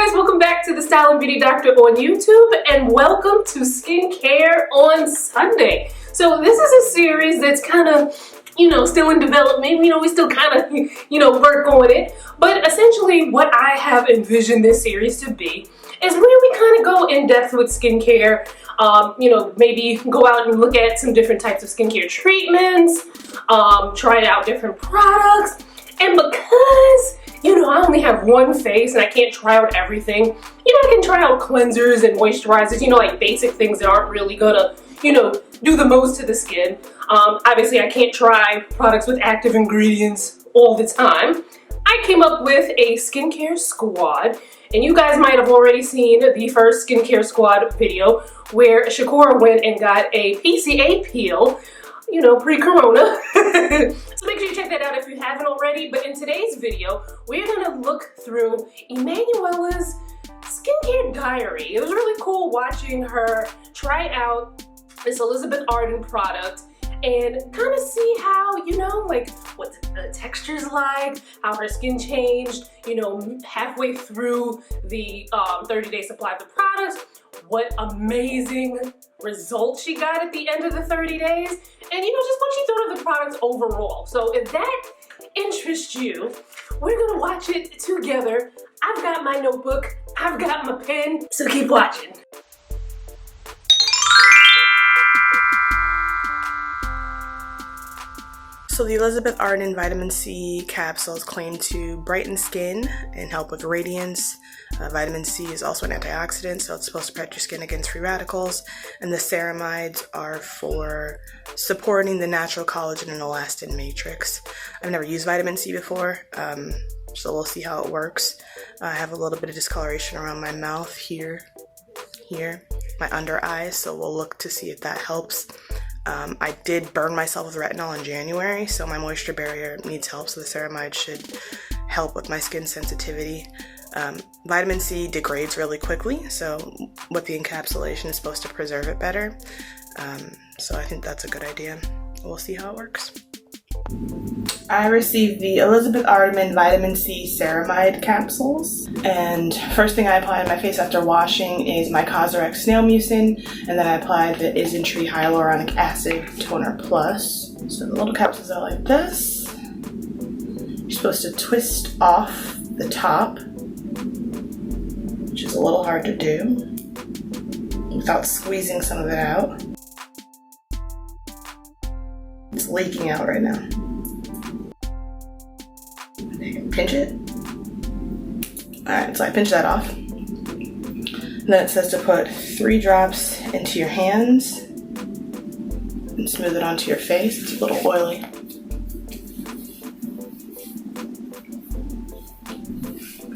guys, welcome back to the Style and Beauty Doctor on YouTube, and welcome to Skincare on Sunday. So this is a series that's kind of, still in development. We still kind of, work on it. But essentially what I have envisioned this series to be is where we kind of go in depth with skincare. Maybe go out and look at some different types of skincare treatments, try out different products. And because, I only have one face and I can't try out everything, I can try out cleansers and moisturizers, like basic things that aren't really gonna, do the most to the skin. Obviously I can't try products with active ingredients all the time. I came up with a skincare squad, and you guys might have already seen the first skincare squad video where Shakura went and got a PCA peel, pre-corona. So make sure you check that out if you haven't already. But in today's video, we're gonna look through Emmanuella's skincare diary. It was really cool watching her try out this Elizabeth Arden product and kind of see how, what the texture's like, how her skin changed, halfway through the 30-day supply of the products, what amazing results she got at the end of the 30 days, and just what she thought of the products overall. So if that interests you, we're gonna watch it together. I've got my notebook, I've got my pen, so keep watching. So the Elizabeth Arden Vitamin C capsules claim to brighten skin and help with radiance. Vitamin C is also an antioxidant, so it's supposed to protect your skin against free radicals. And the ceramides are for supporting the natural collagen and elastin matrix. I've never used vitamin C before, so we'll see how it works. I have a little bit of discoloration around my mouth here, my under eyes, so we'll look to see if that helps. I did burn myself with retinol in January, so my moisture barrier needs help, so the ceramide should help with my skin sensitivity. Vitamin C degrades really quickly, so with the encapsulation is supposed to preserve it better. So I think that's a good idea. We'll see how it works. I received the Elizabeth Arden Vitamin C Ceramide capsules, and first thing I applied on my face after washing is my Cosrx Snail Mucin, and then I applied the Isntree Hyaluronic Acid Toner Plus. So the little capsules are like this. You're supposed to twist off the top, which is a little hard to do without squeezing some of it out. It's leaking out right now. Pinch it. Alright, so I pinch that off. And then it says to put 3 drops into your hands and smooth it onto your face. It's a little oily.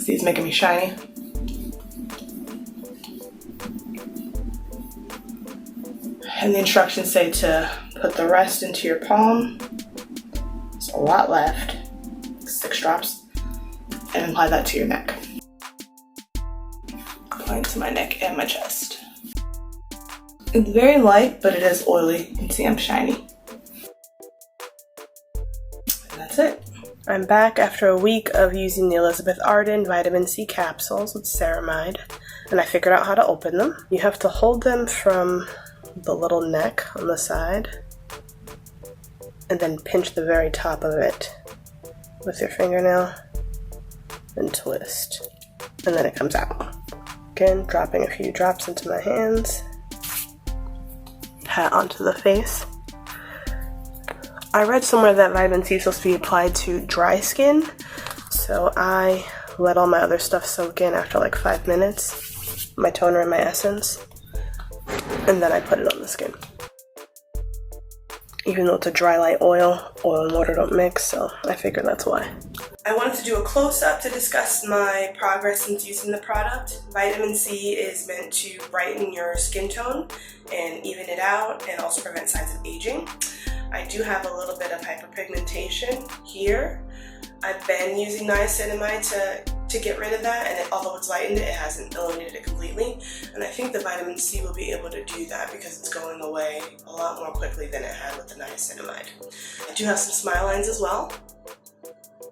See, it's making me shiny. And the instructions say to put the rest into your palm. There's a lot left, 6 drops, and apply that to your neck. Applying to my neck and my chest. It's very light, but it is oily. You can see I'm shiny. And that's it. I'm back after a week of using the Elizabeth Arden Vitamin C capsules with ceramide, and I figured out how to open them. You have to hold them from the little neck on the side and then pinch the very top of it with your fingernail and twist, and then it comes out. Again, dropping a few drops into my hands, pat onto the face. I read somewhere that vitamin C is supposed to be applied to dry skin, so I let all my other stuff soak in after like 5 minutes, my toner and my essence, and then I put it on the skin. Even though it's a dry light oil and water don't mix, so I figured that's why. I wanted to do a close-up to discuss my progress since using the product. Vitamin C is meant to brighten your skin tone and even it out, and also prevent signs of aging. I do have a little bit of hyperpigmentation here. I've been using niacinamide to get rid of that, and although it's lightened, it hasn't eliminated it completely. And I think the vitamin C will be able to do that because it's going away a lot more quickly than it had with the niacinamide. I do have some smile lines as well,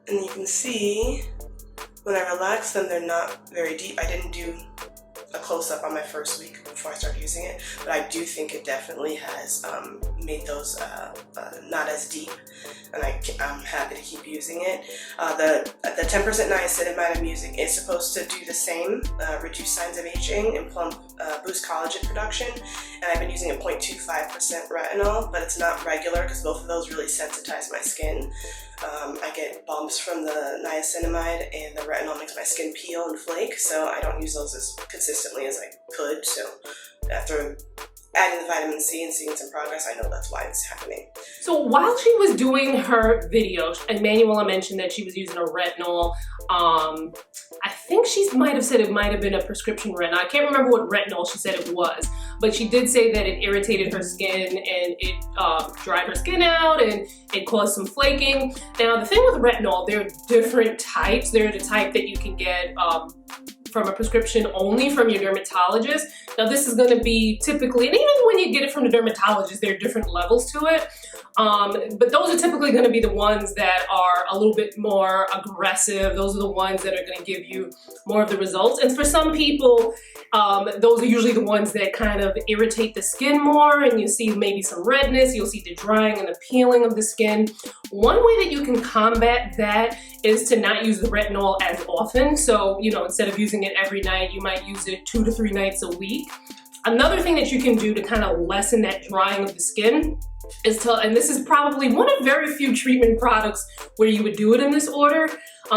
and you can see When I relax them, they're not very deep. I didn't do a close-up on my first week before I started using it, but I do think it definitely has made those not as deep, and I'm happy to keep using it. The 10% niacinamide I'm using is supposed to do the same, reduce signs of aging and boost collagen production, and I've been using a 0.25% retinol, but it's not regular because both of those really sensitize my skin. I get bumps from the niacinamide, and the retinol makes my skin peel and flake, so I don't use those as consistently as I could. So after adding the vitamin C and seeing some progress, I know that's why it's happening. So while she was doing her video, Emmanuella mentioned that she was using a retinol. I think she might have said it might have been a prescription retinol. I can't remember what retinol she said it was, but she did say that it irritated her skin and it dried her skin out and it caused some flaking. Now the thing with retinol, there are different types. There are the type that you can get from a prescription only from your dermatologist. Now this is gonna be typically, and even when you get it from the dermatologist, there are different levels to it. But those are typically gonna be the ones that are a little bit more aggressive. Those are the ones that are gonna give you more of the results. And for some people, those are usually the ones that kind of irritate the skin more, and you see maybe some redness, you'll see the drying and the peeling of the skin. One way that you can combat that is to not use the retinol as often. So, you know, instead of using it every night, you might use it 2 to 3 nights a week. Another thing that you can do to kind of lessen that drying of the skin is to, and this is probably one of very few treatment products where you would do it in this order,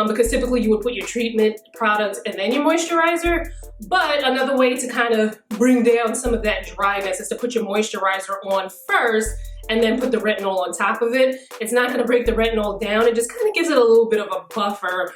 because typically you would put your treatment products and then your moisturizer. But another way to kind of bring down some of that dryness is to put your moisturizer on first and then put the retinol on top of it. It's not gonna break the retinol down. It just kind of gives it a little bit of a buffer,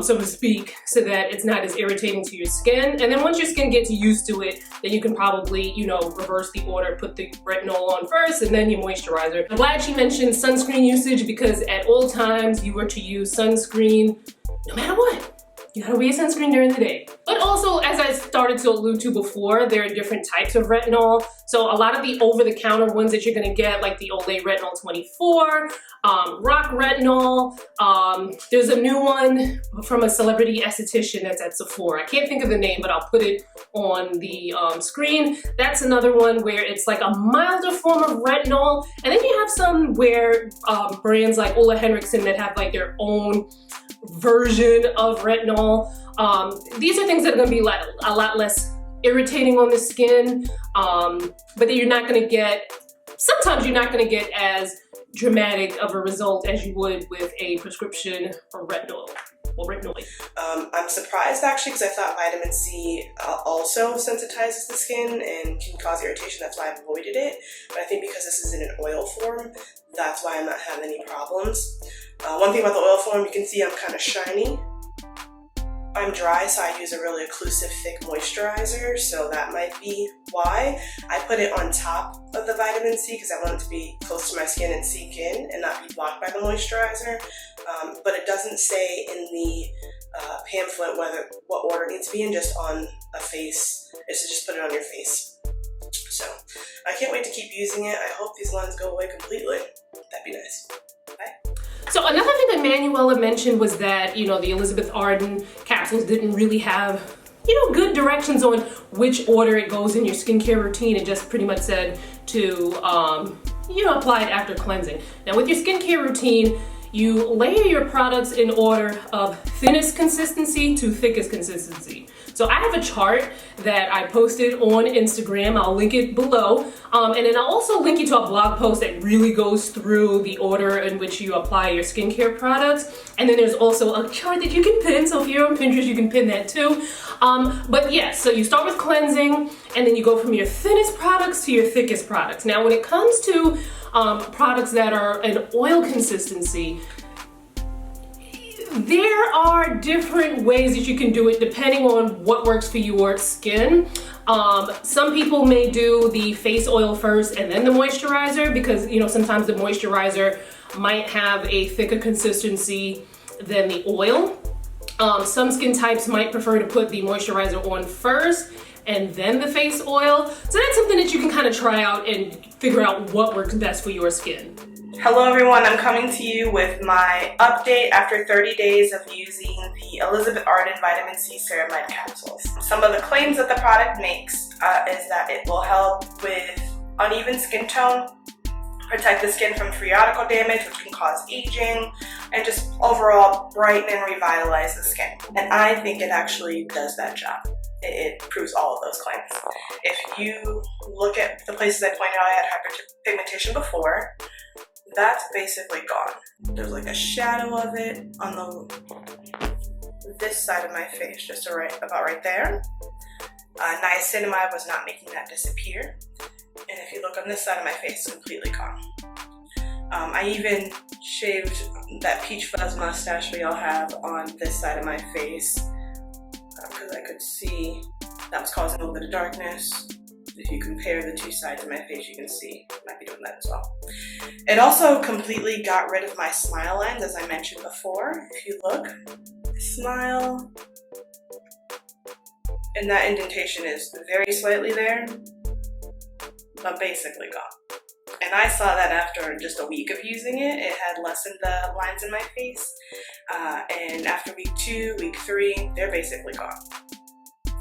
so to speak, so that it's not as irritating to your skin. And then once your skin gets used to it, then you can probably, you know, reverse the order, put the retinol on first and then your moisturizer. I'm glad she mentioned sunscreen usage, because at all times you were to use sunscreen no matter what. You gotta wear sunscreen during the day. But also, as I started to allude to before, there are different types of retinol. So a lot of the over-the-counter ones that you're gonna get, like the Olay Retinol 24, Rock Retinol, there's a new one from a celebrity esthetician that's at Sephora. I can't think of the name, but I'll put it on the screen. That's another one where it's like a milder form of retinol. And then you have some where brands like Ole Henriksen that have like their own version of retinol. These are things that are going to be like a lot less irritating on the skin, but you're not going to get, sometimes you're not going to get as dramatic of a result as you would with a prescription for retinol or retinoid. I'm surprised actually, because I thought vitamin C also sensitizes the skin and can cause irritation. That's why I avoided it. But I think because this is in an oil form, that's why I'm not having any problems. One thing about the oil form, you can see I'm kind of shiny. I'm dry, so I use a really occlusive, thick moisturizer, so that might be why. I put it on top of the vitamin C because I want it to be close to my skin and sink in and not be blocked by the moisturizer. But it doesn't say in the pamphlet what order it needs to be in, just on a face. It's to just put it on your face. So I can't wait to keep using it. I hope these lines go away completely. That'd be nice. Bye. So another thing that Emmanuella mentioned was that, you know, the Elizabeth Arden capsules didn't really have, you know, good directions on which order it goes in your skincare routine. It just pretty much said to, you know, apply it after cleansing. Now with your skincare routine, you layer your products in order of thinnest consistency to thickest consistency. So I have a chart that I posted on Instagram. I'll link it below. And then I'll also link you to a blog post that really goes through the order in which you apply your skincare products. And then there's also a chart that you can pin. So if you're on Pinterest, you can pin that too. But yes, so you start with cleansing and then you go from your thinnest products to your thickest products. Now, when it comes to products that are an oil consistency, there are different ways that you can do it depending on what works for your skin. Some people may do the face oil first and then the moisturizer because, you know, sometimes the moisturizer might have a thicker consistency than the oil. Some skin types might prefer to put the moisturizer on first and then the face oil. So that's something that you can kind of try out and figure out what works best for your skin. Hello everyone, I'm coming to you with my update after 30 days of using the Elizabeth Arden Vitamin C Ceramide capsules. Some of the claims that the product makes is that it will help with uneven skin tone, protect the skin from free radical damage, which can cause aging, and just overall brighten and revitalize the skin. And I think it actually does that job. It proves all of those claims. If you look at the places I pointed out I had hyperpigmentation before, that's basically gone. There's like a shadow of it on this side of my face, just about right there. Niacinamide was not making that disappear. And if you look on this side of my face, it's completely gone. I even shaved that peach fuzz mustache we all have on this side of my face because I could see that was causing a little bit of darkness. If you compare the two sides of my face, you can see I might be doing that as well. It also completely got rid of my smile lines, as I mentioned before. If you look, smile, and that indentation is very slightly there, but basically gone. And I saw that after just a week of using it. It had lessened the lines in my face. And after week 2, week 3, they're basically gone.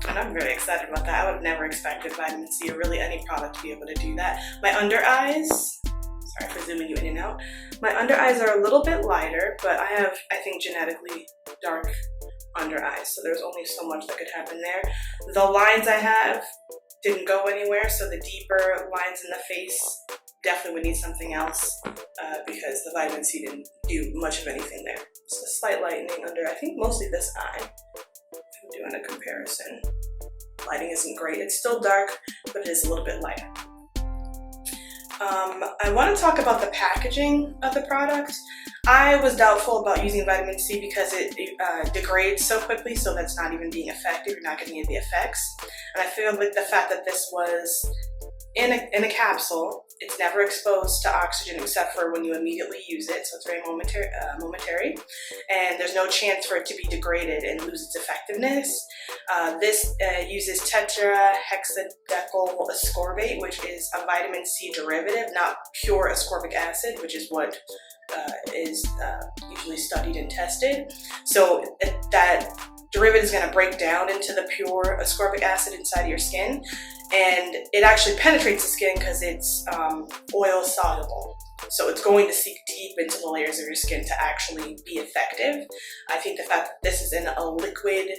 And I'm very excited about that. I would have never expected vitamin C or really any product to be able to do that. My under eyes, sorry for zooming you in and out. My under eyes are a little bit lighter, but I have, I think, genetically dark under eyes. So there's only so much that could happen there. The lines I have didn't go anywhere, so the deeper lines in the face definitely would need something else because the vitamin C didn't do much of anything there. Just a slight lightening under, I think, mostly this eye. I'm doing a comparison. Lighting isn't great. It's still dark, but it is a little bit lighter. I want to talk about the packaging of the product. I was doubtful about using vitamin C because it degrades so quickly, so that's not even being effective. You're not getting any of the effects. And I feel like the fact that this was in a capsule, it's never exposed to oxygen except for when you immediately use it, so it's very momentary, and there's no chance for it to be degraded and lose its effectiveness. This uses tetrahexadecyl ascorbate, which is a vitamin C derivative, not pure ascorbic acid, which is what is usually studied and tested. So that derivative is going to break down into the pure ascorbic acid inside of your skin, and it actually penetrates the skin because it's oil soluble. So it's going to seek deep into the layers of your skin to actually be effective. I think the fact that this is in a liquid,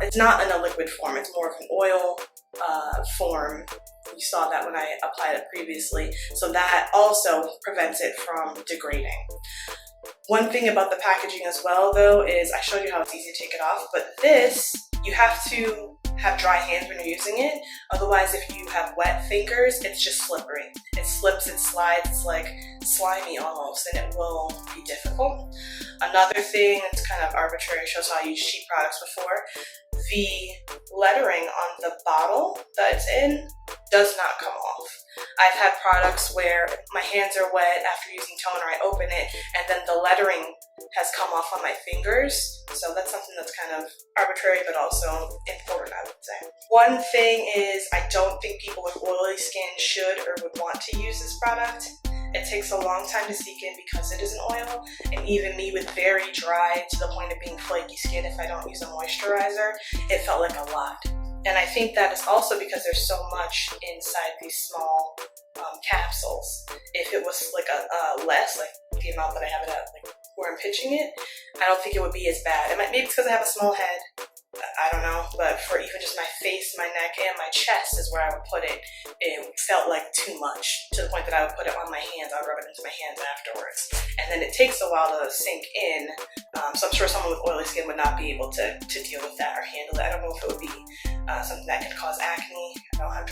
it's not in a liquid form, it's more of an oil form. You saw that when I applied it previously. So that also prevents it from degrading. One thing about the packaging as well, though, is I showed you how it's easy to take it off, but this, you have to have dry hands when you're using it. Otherwise, if you have wet fingers, it's just slippery. It slips, it slides, it's like slimy almost, and it will be difficult. Another thing that's kind of arbitrary, shows how I used cheap products before. The lettering on the bottle that it's in does not come off. I've had products where my hands are wet after using toner, I open it, and then the lettering has come off on my fingers. So that's something that's kind of arbitrary, but also important, I would say. One thing is, I don't think people with oily skin should or would want to use this product. It takes a long time to seek in because it is an oil, and even me with very dry to the point of being flaky skin, if I don't use a moisturizer, it felt like a lot. And I think that is also because there's so much inside these small capsules. If it was like a less, like the amount that I have it at, like where I'm pitching it, I don't think it would be as bad. Maybe it's because I have a small head. I don't know, but for even just my face, my neck, and my chest is where I would put it. It felt like too much, to the point that I would put it on my hands. I would rub it into my hands afterwards. And then it takes a while to sink in, so I'm sure someone with oily skin would not be able to deal with that or handle it. I don't know if it would be something that could cause acne. I don't have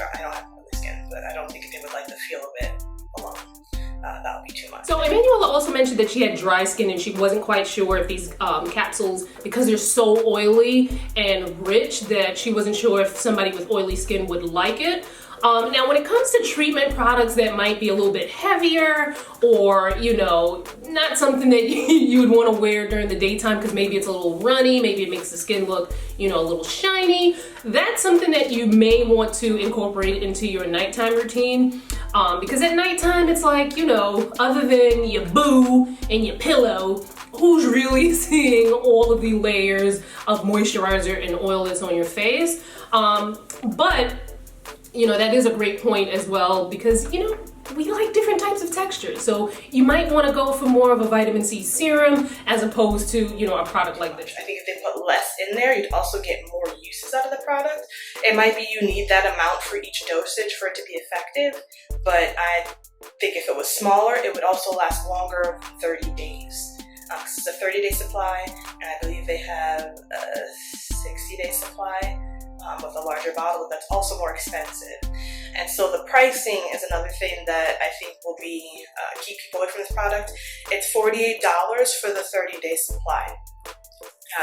oily skin, but I don't think they would like the feel of it alone. That would be too much. So Emmanuella also mentioned that she had dry skin and she wasn't quite sure if these capsules, because they're so oily and rich, that she wasn't sure if somebody with oily skin would like it. Now, when it comes to treatment products that might be a little bit heavier or, you know, not something that you would want to wear during the daytime because maybe it's a little runny, maybe it makes the skin look, you know, a little shiny, that's something that you may want to incorporate into your nighttime routine. Because at nighttime, it's like, you know, other than your boo and your pillow, who's really seeing all of the layers of moisturizer and oil that's on your face? But you know, that is a great point as well because, you know, we like different types of textures. So you might want to go for more of a vitamin C serum as opposed to, you know, a product like this. I think if they put less in there, you'd also get more uses out of the product. It might be you need that amount for each dosage for it to be effective, but I think if it was smaller, it would also last longer than 30 days. It's a 30-day supply, and I believe they have a 60-day supply. With a larger bottle that's also more expensive. And so the pricing is another thing that I think will be keep people away from this product. It's $48 for the 30-day supply.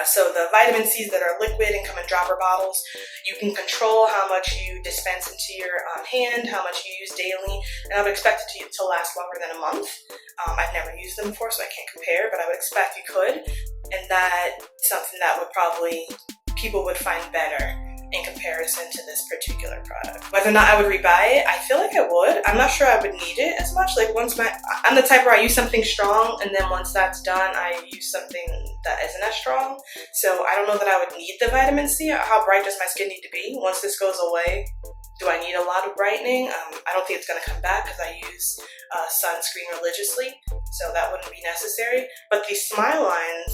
So the vitamin C's that are liquid and come in dropper bottles, you can control how much you dispense into your hand, how much you use daily, and I would expect it to last longer than a month. I've never used them before, so I can't compare, but I would expect you could, and that's something that would probably people would find better in comparison to this particular product. Whether or not I would rebuy it, I feel like I would. I'm not sure I would need it as much. Like I'm the type where I use something strong and then once that's done, I use something that isn't as strong. So I don't know that I would need the vitamin C. How bright does my skin need to be? Once this goes away, do I need a lot of brightening? I don't think it's gonna come back because I use sunscreen religiously, so that wouldn't be necessary. But these smile lines,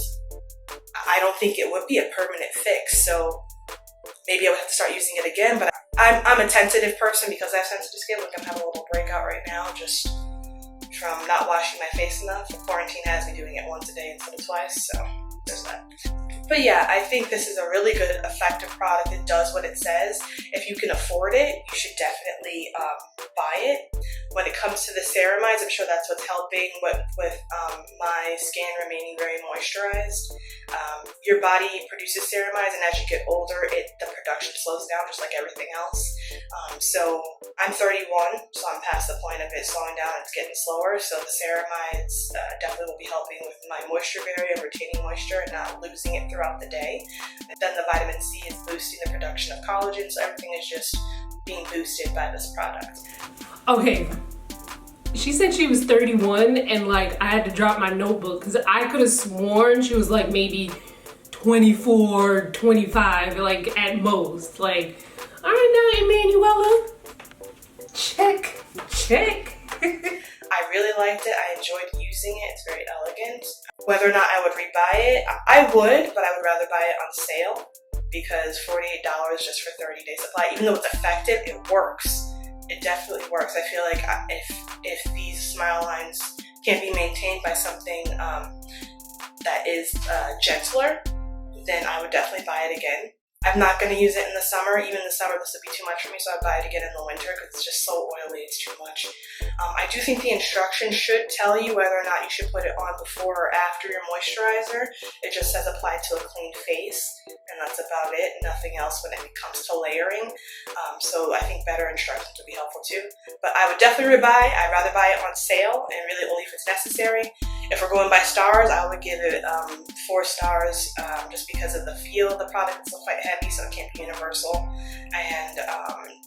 I don't think it would be a permanent fix. So maybe I would have to start using it again, but I'm a tentative person because I have sensitive skin. Like I'm having a little breakout right now just from not washing my face enough. Quarantine has me doing it once a day instead of twice, so there's that. But yeah, I think this is a really good, effective product. It does what it says. If you can afford it, you should definitely buy it. When it comes to the ceramides, I'm sure that's what's helping with my skin remaining very moisturized. Your body produces ceramides, and as you get older, the production slows down just like everything else. So I'm 31, so I'm past the point of it slowing down. It's getting slower, so the ceramides definitely will be helping with my moisture barrier, retaining moisture and not losing it throughout the day. And then the vitamin C is boosting the production of collagen, so everything is just being boosted by this product. Okay, she said she was 31 and like I had to drop my notebook because I could have sworn she was like maybe 24, 25, like at most. Like, all right now, Emmanuella, check. I really liked it. I enjoyed using it. It's very elegant. Whether or not I would rebuy it, I would, but I would rather buy it on sale because $48 just for 30-day supply, even though it's effective, it works. It definitely works. I feel like if these smile lines can't be maintained by something that is gentler, then I would definitely buy it again. I'm not going to use it in the summer. Even in the summer, this would be too much for me, so I'd buy it again in the winter because it's just so oily, it's too much. I do think the instructions should tell you whether or not you should put it on before or after your moisturizer. It just says apply to a clean face, and that's about it. Nothing else when it comes to layering. So I think better instructions would be helpful too. But I would definitely rebuy. I'd rather buy it on sale and really only if it's necessary. If we're going by stars, I would give it 4 stars just because of the feel of the product. It's quite heavy, so it can't be universal, and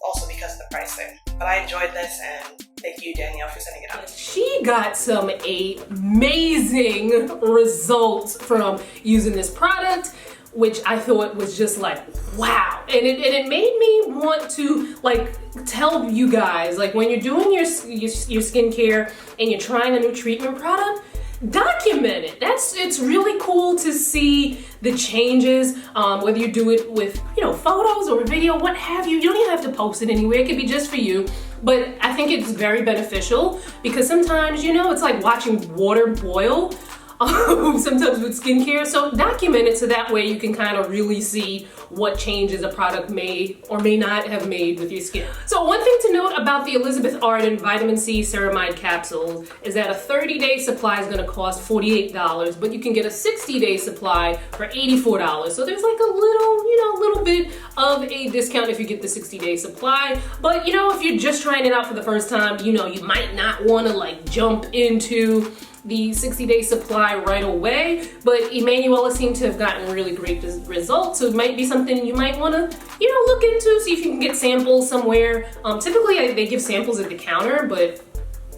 also because of the pricing. But I enjoyed this, and thank you, Danielle, for sending it out. She got some amazing results from using this product, which I thought was just like, wow. And it made me want to like tell you guys, like when you're doing your skincare and you're trying a new treatment product, document it. It's really cool to see the changes, whether you do it with, you know, photos or video, what have you. You don't even have to post it anywhere. It could be just for you. But I think it's very beneficial because sometimes, you know, it's like watching water boil. Sometimes with skincare, so document it so that way you can kind of really see what changes a product may or may not have made with your skin. So one thing to note about the Elizabeth Arden Vitamin C Ceramide Capsules is that a 30-day supply is going to cost $48, but you can get a 60-day supply for $84. So there's like a little, you know, little bit of a discount if you get the 60-day supply. But you know, if you're just trying it out for the first time, you know, you might not want to like jump into the 60-day supply right away, but Emmanuella seemed to have gotten really great results, so it might be something you might want to, you know, look into, see if you can get samples somewhere. Typically they give samples at the counter, but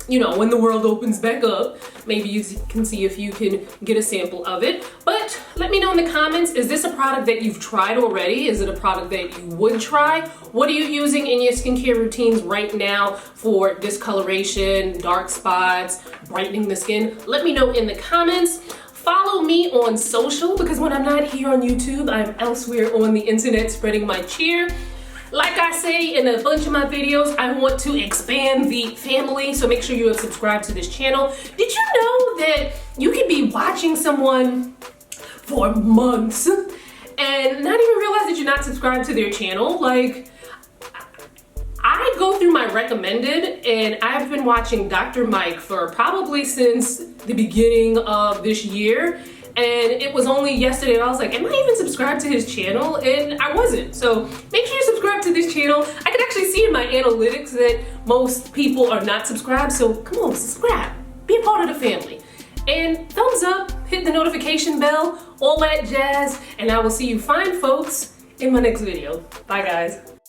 you know, when the world opens back up, maybe you can see if you can get a sample of it. But let me know in the comments, is this a product that you've tried already? Is it a product that you would try? What are you using in your skincare routines right now for discoloration, dark spots, brightening the skin? Let me know in the comments. Follow me on social, because when I'm not here on YouTube, I'm elsewhere on the internet spreading my cheer. Like I say in a bunch of my videos, I want to expand the family, so make sure you have subscribed to this channel. Did you know that you can be watching someone for months and not even realize that you're not subscribed to their channel? Like, I go through my recommended, and I've been watching Dr. Mike for probably since the beginning of this year. And it was only yesterday that I was like, am I even subscribed to his channel? And I wasn't. So make sure you subscribe to this channel. I can actually see in my analytics that most people are not subscribed. So come on, subscribe. Be a part of the family. And thumbs up, hit the notification bell, all that jazz. And I will see you fine folks in my next video. Bye guys.